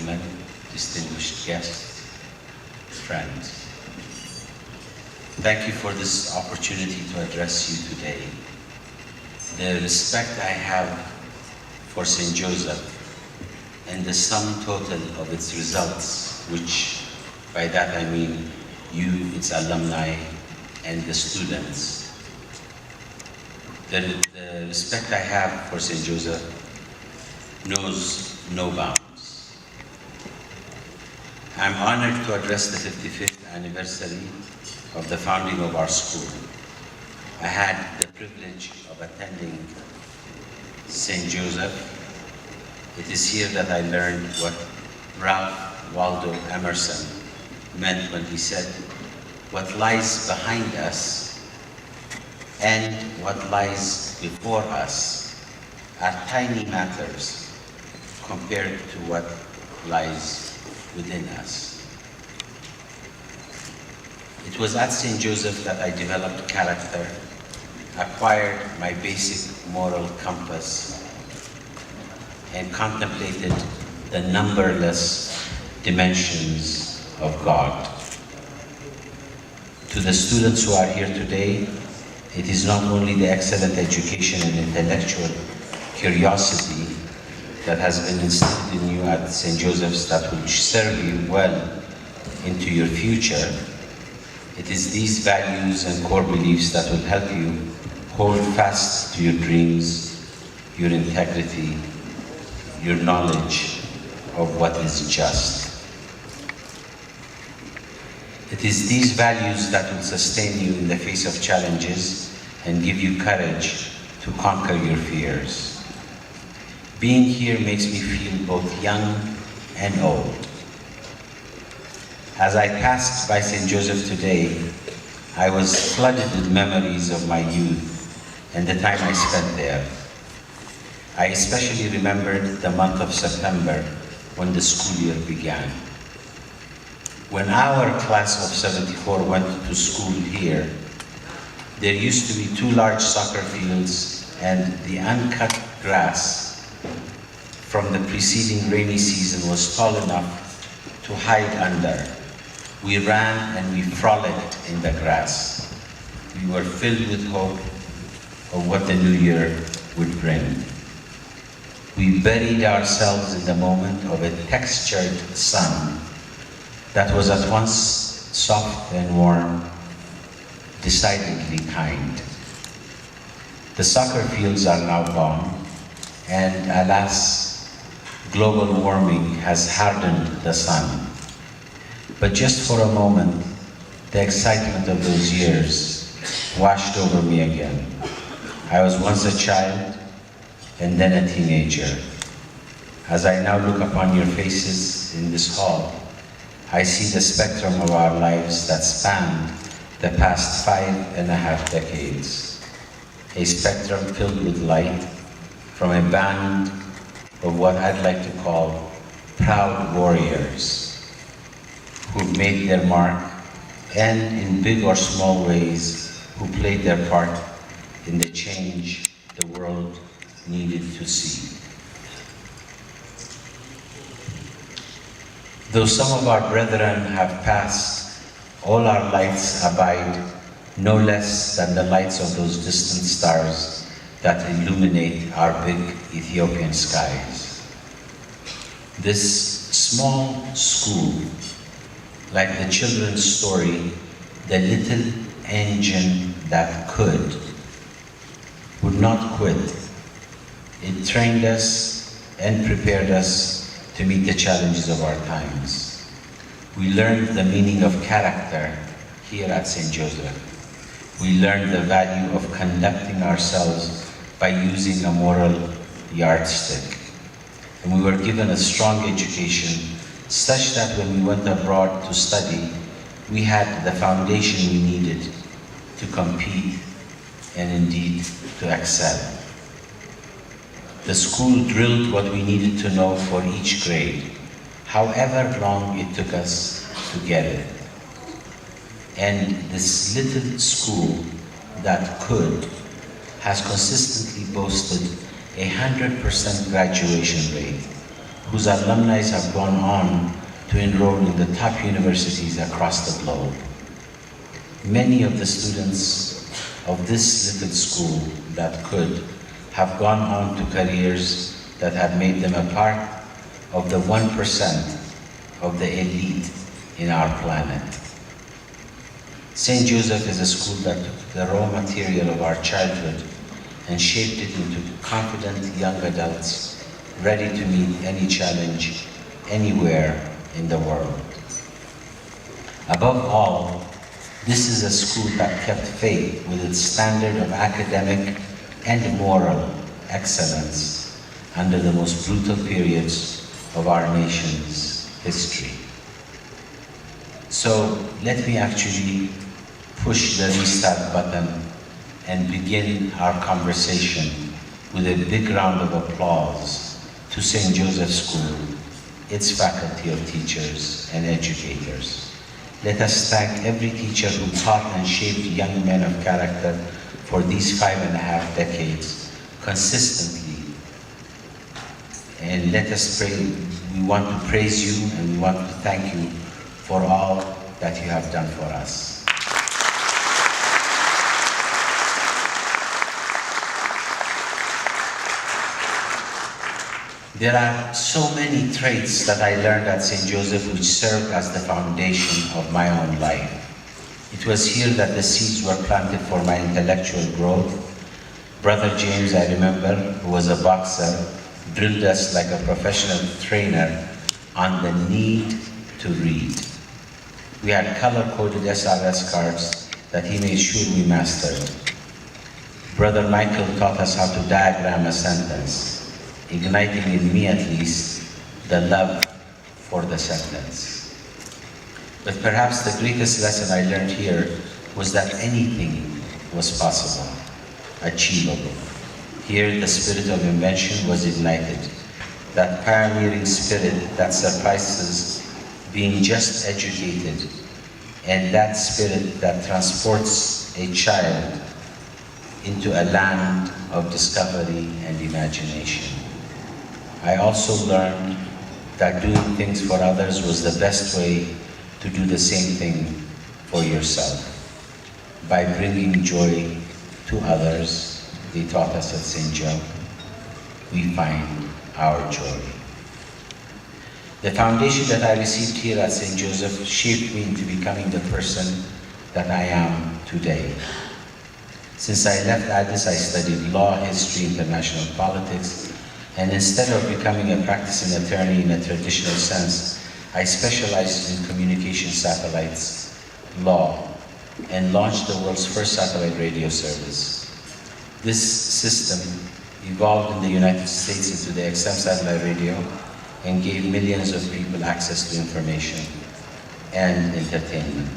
gentlemen, distinguished guests, friends. Thank you for this opportunity to address you today. The respect I have for St. Joseph and the sum total of its results, which by that I mean you, its alumni, and the students. The respect I have for St. Joseph knows no bounds. I'm honored to address the 55th anniversary of the founding of our school. I had the privilege of attending St. Joseph. It is here that I learned what Ralph Waldo Emerson meant when he said, "What lies behind us and what lies before us are tiny matters compared to what lies within us." It was at St. Joseph that I developed character, acquired my basic moral compass, and contemplated the numberless dimensions of God. To the students who are here today, it is not only the excellent education and intellectual curiosity that has been instilled in you at St. Joseph's that will serve you well into your future. It is these values and core beliefs that will help you hold fast to your dreams, your integrity, your knowledge of what is just. It is these values that will sustain you in the face of challenges and give you courage to conquer your fears. Being here makes me feel both young and old. As I passed by St. Joseph today, I was flooded with memories of my youth and the time I spent there. I especially remembered the month of September when the school year began. When our class of 74 went to school here, there used to be 2 large soccer fields, and the uncut grass from the preceding rainy season was tall enough to hide under. We ran and we frolicked in the grass. We were filled with hope of what the new year would bring. We buried ourselves in the moment of a textured sun that was at once soft and warm, decidedly kind. The soccer fields are now gone, and alas, global warming has hardened the sun. But just for a moment, the excitement of those years washed over me again. I was once a child and then a teenager. As I now look upon your faces in this hall, I see the spectrum of our lives that spanned the past 5.5 decades. A spectrum filled with light from a band of what I'd like to call proud warriors who've made their mark, and in big or small ways, who played their part in the change the world needed to see. Though some of our brethren have passed, all our lights abide no less than the lights of those distant stars that illuminate our big Ethiopian skies. This small school, like the children's story, the little engine that could, would not quit. It trained us and prepared us to meet the challenges of our times. We learned the meaning of character here at St. Joseph. We learned the value of conducting ourselves by using a moral yardstick. And we were given a strong education such that when we went abroad to study, we had the foundation we needed to compete and indeed to excel. The school drilled what we needed to know for each grade, however long it took us to get it. And this little school that could has consistently boasted 100% graduation rate. whose alumni have gone on to enroll in the top universities across the globe. Many of the students of this little school that could have gone on to careers that have made them a part of the 1% of the elite in our planet. St. Joseph is a school that took the raw material of our childhood and shaped it into confident young adults ready to meet any challenge anywhere in the world. Above all, this is a school that kept faith with its standard of academic and moral excellence under the most brutal periods of our nation's history. So let me actually push the restart button and begin our conversation with a big round of applause to St. Joseph School, its faculty of teachers and educators. Let us thank every teacher who taught and shaped young men of character for these 5.5 decades consistently. And let us pray. We want to praise you and we want to thank you for all that you have done for us. There are so many traits that I learned at St. Joseph which served as the foundation of my own life. It was here that the seeds were planted for my intellectual growth. Brother James, I remember, who was a boxer, drilled us like a professional trainer on the need to read. We had color-coded SRS cards that he made sure we mastered. Brother Michael taught us how to diagram a sentence, igniting in me at least the love for the sentence. But perhaps the greatest lesson I learned here was that anything was possible, achievable. Here the spirit of invention was ignited, that pioneering spirit that surpasses being just educated, and that spirit that transports a child into a land of discovery and imagination. I also learned that doing things for others was the best way to do the same thing for yourself. By bringing joy to others, they taught us at St. Joe, we find our joy. The foundation that I received here at St. Joseph shaped me into becoming the person that I am today. Since I left Addis, I studied law, history, international politics, and instead of becoming a practicing attorney in a traditional sense, I specialized in communication satellites, law, and launched the world's first satellite radio service. This system evolved in the United States into the XM satellite radio and gave millions of people access to information and entertainment.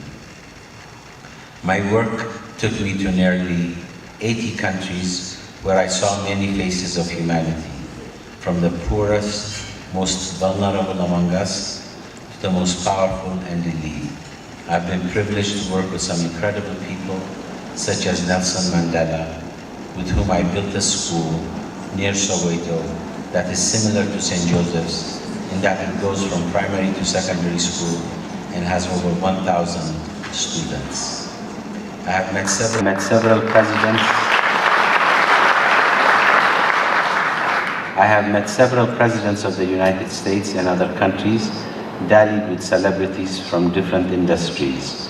My work took me to nearly 80 countries where I saw many faces of humanity, from the poorest, most vulnerable among us to the most powerful and elite. I've been privileged to work with some incredible people, such as Nelson Mandela, with whom I built a school near Soweto that is similar to St. Joseph's in that it goes from primary to secondary school and has over 1,000 students. I have met several presidents. I have met several presidents of the United States and other countries, dallied with celebrities from different industries.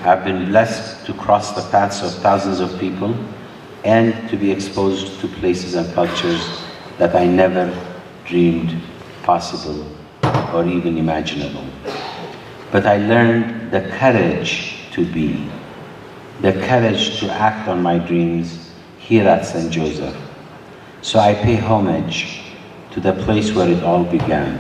I've been blessed to cross the paths of thousands of people and to be exposed to places and cultures that I never dreamed possible or even imaginable. But I learned the courage to be, the courage to act on my dreams here at St. Joseph. So I pay homage to the place where it all began,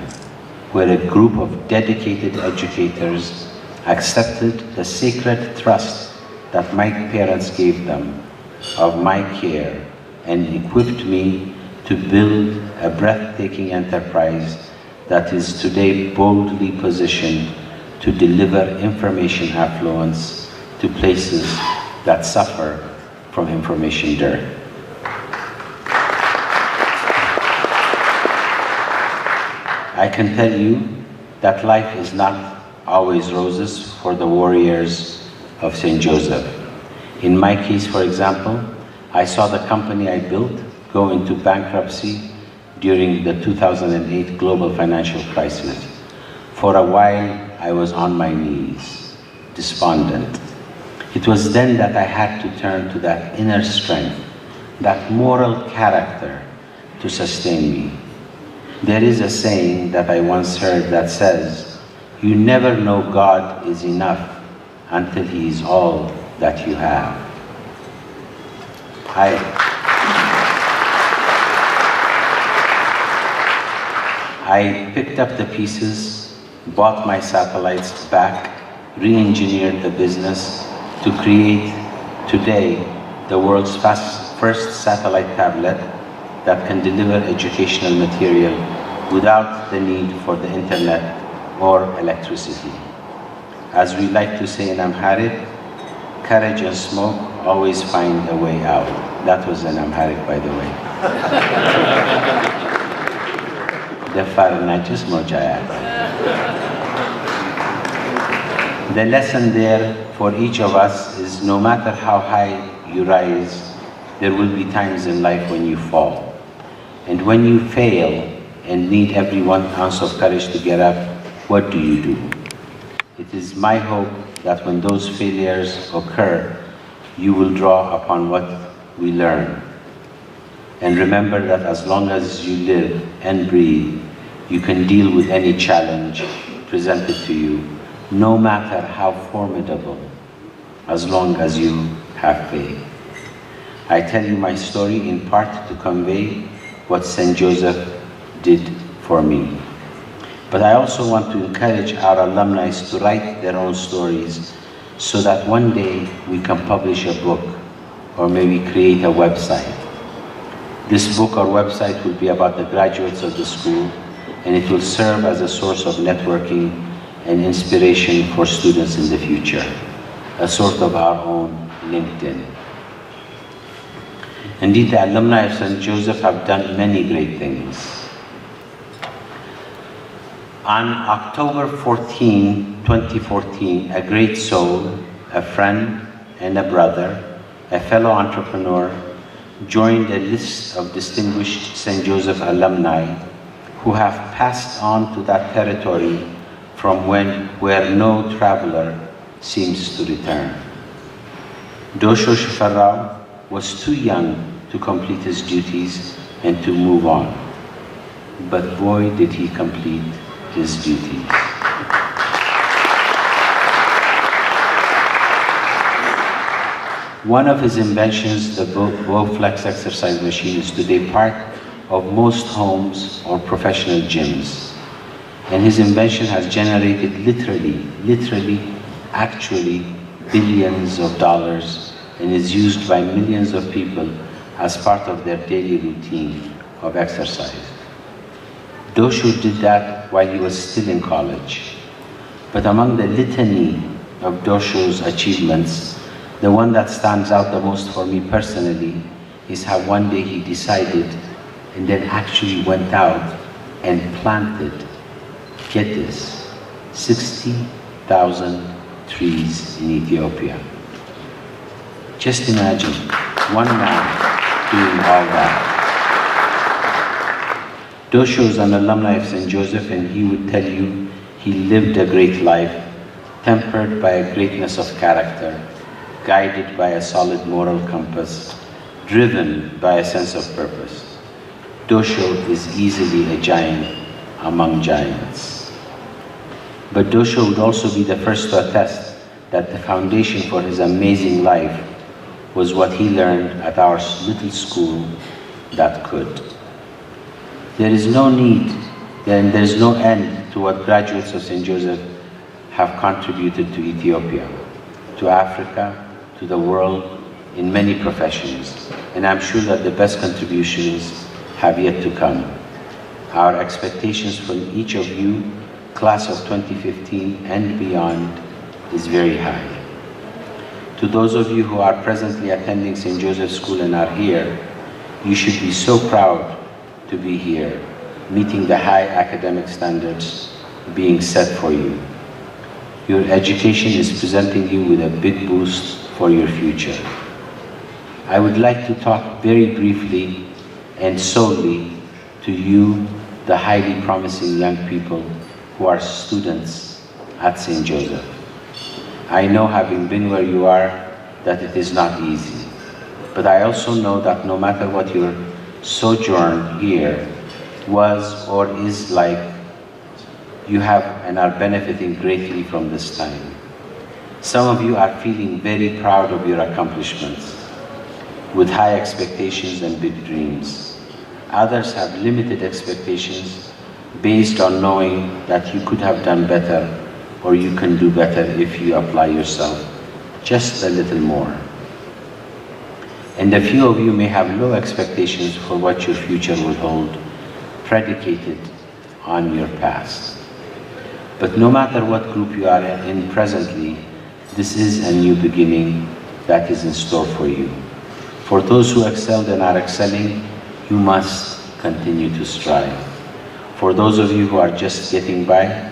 where a group of dedicated educators accepted the sacred trust that my parents gave them of my care and equipped me to build a breathtaking enterprise that is today boldly positioned to deliver information affluence to places that suffer from information dearth. I can tell you that life is not always roses for the warriors of St. Joseph. In my case, for example, I saw the company I built go into bankruptcy during the 2008 global financial crisis. For a while, I was on my knees, despondent. It was then that I had to turn to that inner strength, that moral character to sustain me. There is a saying that I once heard that says, "You never know God is enough until He is all that you have." I picked up the pieces, bought my satellites back, re-engineered the business to create today the world's first satellite tablet that can deliver educational material without the need for the internet or electricity. As we like to say in Amharic, courage and smoke always find a way out. That was in Amharic, by the way. The lesson there for each of us is no matter how high you rise, there will be times in life when you fall. And when you fail and need every 1 ounce of courage to get up, what do you do? It is my hope that when those failures occur, you will draw upon what we learn. And remember that as long as you live and breathe, you can deal with any challenge presented to you, no matter how formidable, as long as you have faith. I tell you my story in part to convey what St. Joseph did for me. But I also want to encourage our alumni to write their own stories so that one day we can publish a book or maybe create a website. This book or website will be about the graduates of the school, and it will serve as a source of networking and inspiration for students in the future, a sort of our own LinkedIn. Indeed, the alumni of St. Joseph have done many great things. On October 14, 2014, a great soul, a friend and a brother, a fellow entrepreneur, joined a list of distinguished St. Joseph alumni who have passed on to that territory from where no traveler seems to return. Dosho Shifarrao was too young to complete his duties and to move on. But boy, did he complete his duties. One of his inventions, the Bowflex exercise machine, is today part of most homes or professional gyms. And his invention has generated actually billions of dollars and is used by millions of people as part of their daily routine of exercise. Dosho did that while he was still in college. But among the litany of Dosho's achievements, the one that stands out the most for me personally is how one day he decided and then actually went out and planted, get this, 60,000 trees in Ethiopia. Just imagine, one man doing all that. Dosho is an alumni of St. Joseph, and he would tell you he lived a great life, tempered by a greatness of character, guided by a solid moral compass, driven by a sense of purpose. Dosho is easily a giant among giants. But Dosho would also be the first to attest that the foundation for his amazing life was what he learned at our little school that could. There is no need, and there is no end to what graduates of St. Joseph have contributed to Ethiopia, to Africa, to the world, in many professions. And I'm sure that the best contributions have yet to come. Our expectations from each of you, class of 2015 and beyond, is very high. To those of you who are presently attending St. Joseph's School and are here, you should be so proud to be here. meeting the high academic standards being set for you. Your education is presenting you with a big boost for your future. I would like to talk very briefly and solely to you, the highly promising young people who are students at St. Joseph. I know, having been where you are, that it is not easy. But I also know that no matter what your sojourn here was or is like, you have and are benefiting greatly from this time. Some of you are feeling very proud of your accomplishments, with high expectations and big dreams. Others have limited expectations based on knowing that you could have done better or you can do better if you apply yourself just a little more. And a few of you may have low expectations for what your future will hold, predicated on your past. But no matter what group you are in presently, this is a new beginning that is in store for you. For those who excelled and are excelling, you must continue to strive. For those of you who are just getting by,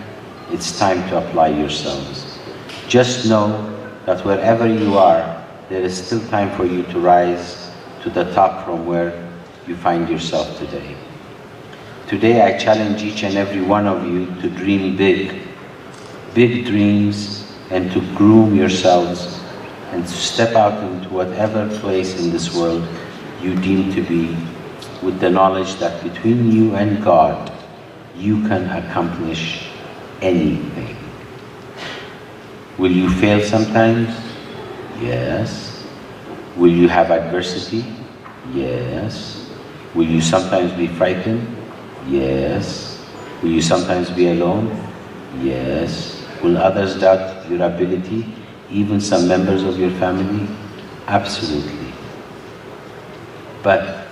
it's time to apply yourselves. Just know that wherever you are, there is still time for you to rise to the top from where you find yourself today. Today I challenge each and every one of you to dream big, big dreams, and to groom yourselves and to step out into whatever place in this world you deem to be, with the knowledge that between you and God, you can accomplish anything. Will you fail sometimes? Yes. Will you have adversity? Yes. Will you sometimes be frightened? Yes. Will you sometimes be alone? Yes. Will others doubt your ability? Even some members of your family? Absolutely. But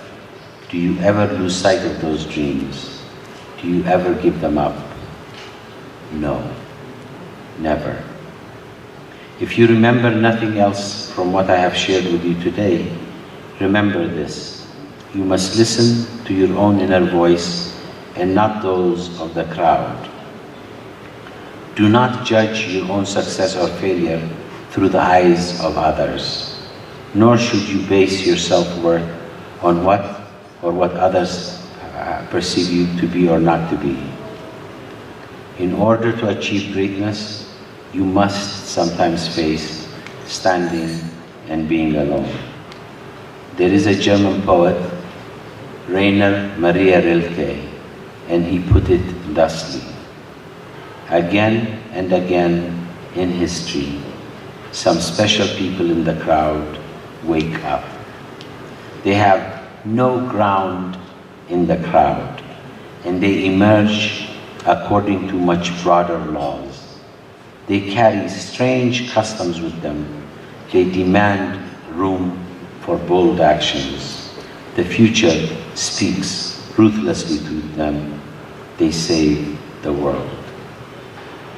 do you ever lose sight of those dreams? Do you ever give them up? No, never. If you remember nothing else from what I have shared with you today, remember this: you must listen to your own inner voice and not those of the crowd. Do not judge your own success or failure through the eyes of others, nor should you base your self-worth on what others perceive you to be or not to be. In order to achieve greatness, you must sometimes face standing and being alone. There is a German poet, Rainer Maria Rilke, and he put it thusly: again and again in history, some special people in the crowd wake up. They have no ground in the crowd, and they emerge according to much broader laws. They carry strange customs with them. They demand room for bold actions. The future speaks ruthlessly to them. They save the world.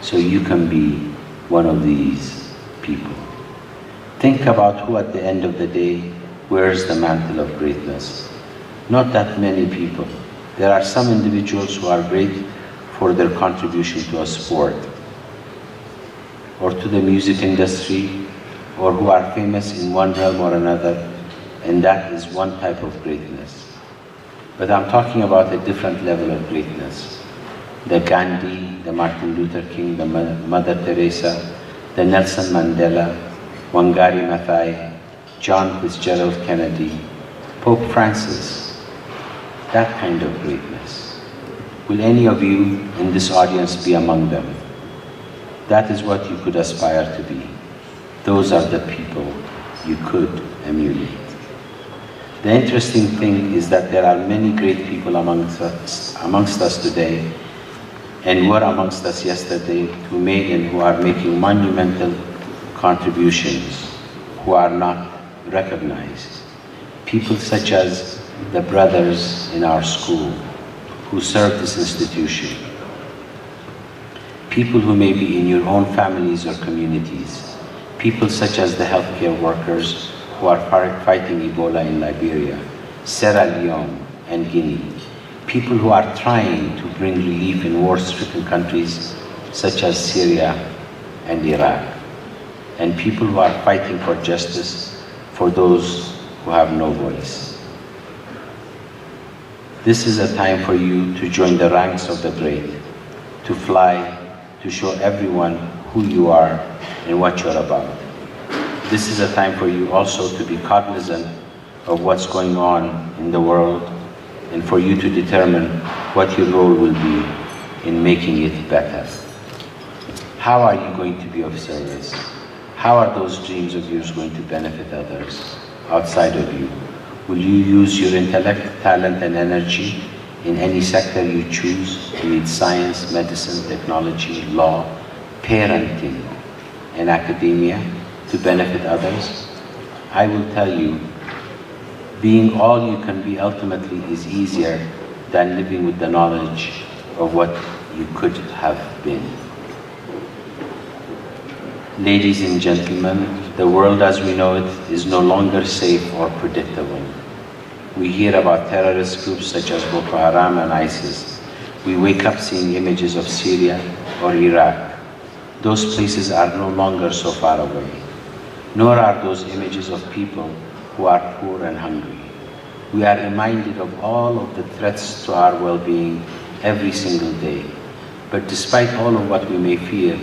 So you can be one of these people. Think about who at the end of the day wears the mantle of greatness. Not that many people. There are some individuals who are great for their contribution to a sport, or to the music industry, or who are famous in one realm or another, and that is one type of greatness. But I'm talking about a different level of greatness. The Gandhi, the Martin Luther King, the Mother Teresa, the Nelson Mandela, Wangari Maathai, John Fitzgerald Kennedy, Pope Francis, that kind of greatness. Will any of you in this audience be among them? That is what you could aspire to be. Those are the people you could emulate. The interesting thing is that there are many great people amongst us today, and were amongst us yesterday, who made and who are making monumental contributions, who are not recognized. People such as the brothers in our school who serve this institution. People who may be in your own families or communities. People such as the healthcare workers who are fighting Ebola in Liberia, Sierra Leone, and Guinea. people who are trying to bring relief in war-stricken countries such as Syria and Iraq, and people who are fighting for justice for those who have no voice. This is a time for you to join the ranks of the great, to fly, to show everyone who you are and what you're about. This is a time for you also to be cognizant of what's going on in the world and for you to determine what your role will be in making it better. How are you going to be of service? How are those dreams of yours going to benefit others outside of you? Will you use your intellect, talent, and energy in any sector you choose, be it science, medicine, technology, law, parenting, and academia, to benefit others? I will tell you, being all you can be ultimately is easier than living with the knowledge of what you could have been. Ladies and gentlemen, the world as we know it is no longer safe or predictable. We hear about terrorist groups such as Boko Haram and ISIS. We wake up seeing images of Syria or Iraq. Those places are no longer so far away, nor are those images of people who are poor and hungry. We are reminded of all of the threats to our well-being every single day. But despite all of what we may fear,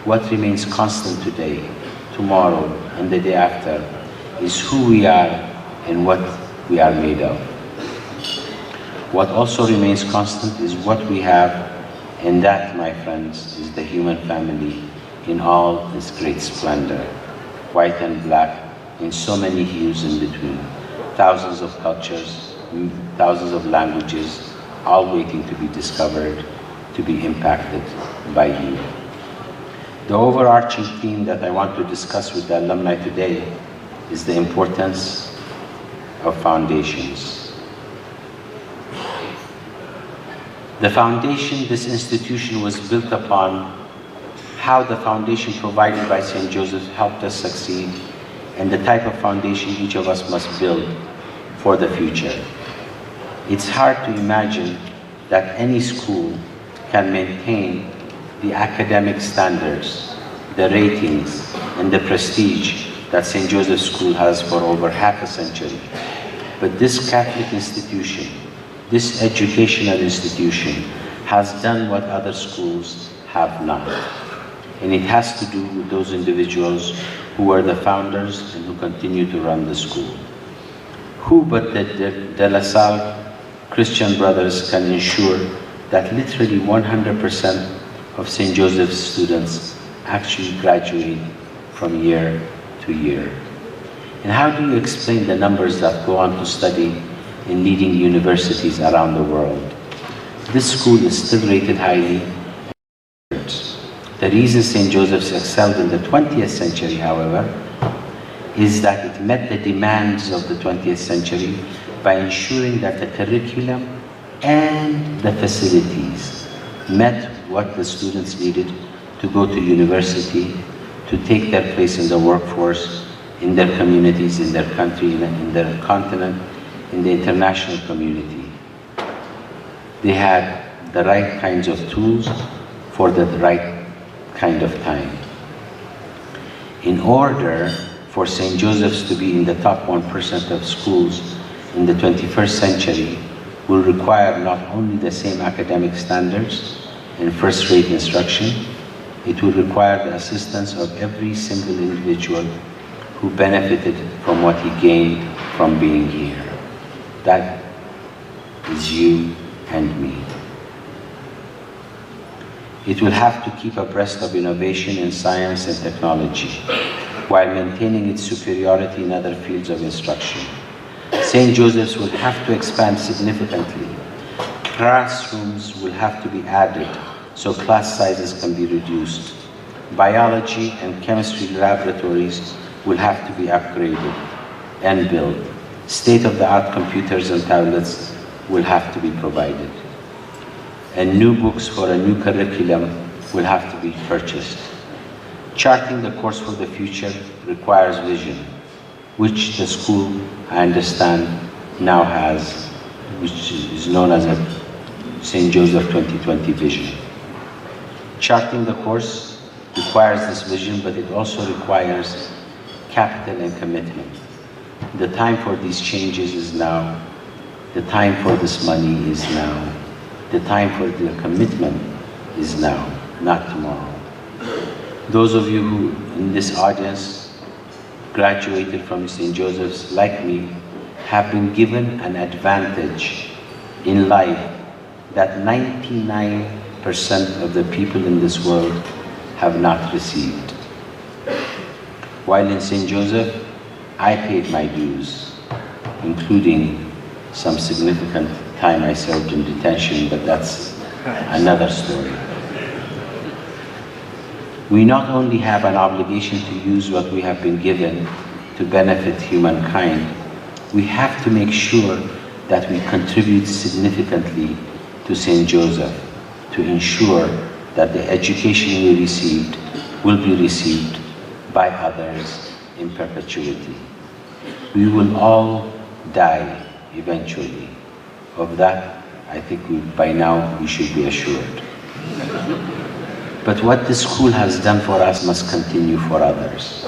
what remains constant today, tomorrow, and the day after is who we are and what we are made of. What also remains constant is what we have, and that, my friends, is the human family in all its great splendor, white and black, in so many hues in between, thousands of cultures, thousands of languages, all waiting to be discovered, to be impacted by you. The overarching theme that I want to discuss with the alumni today is the importance of foundations. The foundation this institution was built upon, how the foundation provided by St. Joseph helped us succeed, and the type of foundation each of us must build for the future. It's hard to imagine that any school can maintain the academic standards, the ratings, and the prestige that St. Joseph's School has for over half a century. But this Catholic institution, this educational institution, has done what other schools have not. And it has to do with those individuals who were the founders and who continue to run the school. Who but the De La Salle Christian brothers can ensure that literally 100% of St. Joseph's students actually graduate from year to year? And how do you explain the numbers that go on to study in leading universities around the world? This school is still rated highly. The reason St. Joseph's excelled in the 20th century, however, is that it met the demands of the 20th century by ensuring that the curriculum and the facilities met what the students needed to go to university, to take their place in the workforce, in their communities, in their country, in their continent, in the international community. They had the right kinds of tools for the right kind of time. In order for St. Joseph's to be in the top 1% of schools in the 21st century, will require not only the same academic standards and first-rate instruction, it will require the assistance of every single individual who benefited from what he gained from being here. That is you and me. It will have to keep abreast of innovation in science and technology, while maintaining its superiority in other fields of instruction. St. Joseph's will have to expand significantly. Classrooms will have to be added so class sizes can be reduced. Biology and chemistry laboratories will have to be upgraded and built. State-of-the-art computers and tablets will have to be provided. And new books for a new curriculum will have to be purchased. Charting the course for the future requires vision, which the school, I understand, now has, which is known as a St. Joseph 2020 vision. Charting the course requires this vision, but it also requires capital and commitment. The time for these changes is now. The time for this money is now. The time for the commitment is now, not tomorrow. Those of you who in this audience graduated from St. Joseph's, like me, have been given an advantage in life that 99% of the people in this world have not received. While in St. Joseph, I paid my dues, including some significant time I served in detention, but that's another story. We not only have an obligation to use what we have been given to benefit humankind, we have to make sure that we contribute significantly to St. Joseph to ensure that the education we received will be received by others in perpetuity. We will all die eventually. Of that, I think by now we should be assured. But what this school has done for us must continue for others.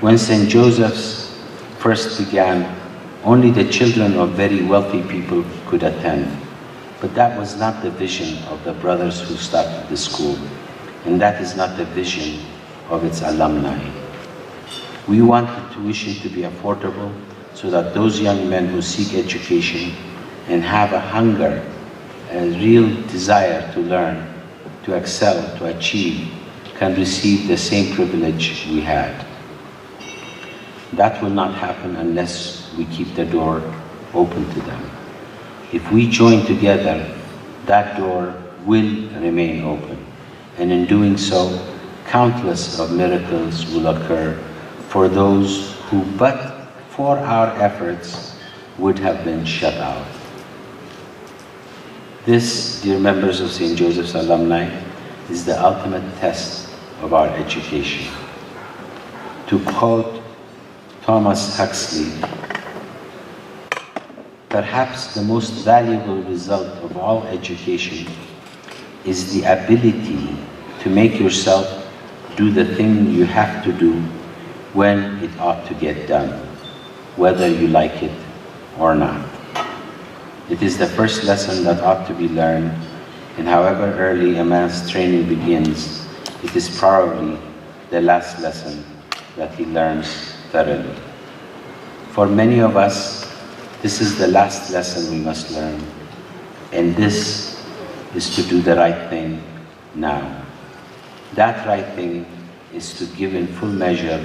When St. Joseph's first began, only the children of very wealthy people could attend. But that was not the vision of the brothers who started the school, and that is not the vision of its alumni. We want the tuition to be affordable so that those young men who seek education and have a hunger, a real desire to learn, to excel, to achieve, can receive the same privilege we had. That will not happen unless we keep the door open to them. If we join together, that door will remain open. And in doing so, countless of miracles will occur for those who, but for our efforts, would have been shut out. This, dear members of St. Joseph's Alumni, is the ultimate test of our education. To quote Thomas Huxley, perhaps the most valuable result of all education is the ability to make yourself do the thing you have to do when it ought to get done, whether you like it or not. It is the first lesson that ought to be learned, and however early a man's training begins, it is probably the last lesson that he learns thoroughly. For many of us, this is the last lesson we must learn, and this is to do the right thing now. That right thing is to give in full measure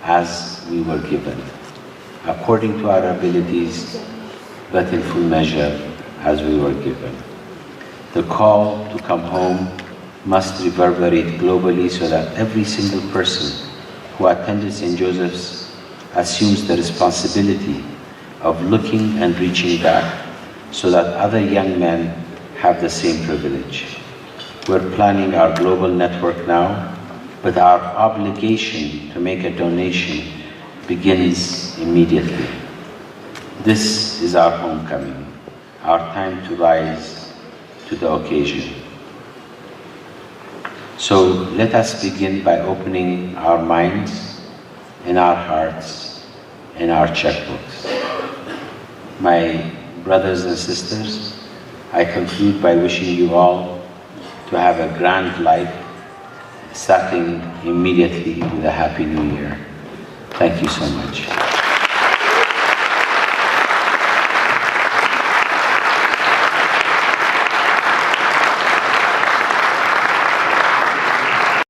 as we were given, according to our abilities, but in full measure as we were given. The call to come home must reverberate globally so that every single person who attended St. Joseph's assumes the responsibility of looking and reaching back so that other young men have the same privilege. We're planning our global network now, but our obligation to make a donation begins immediately. This is our homecoming, our time to rise to the occasion. So let us begin by opening our minds and our hearts and our checkbooks. My brothers and sisters, I conclude by wishing you all to have a grand life, starting immediately with a Happy New Year. Thank you so much.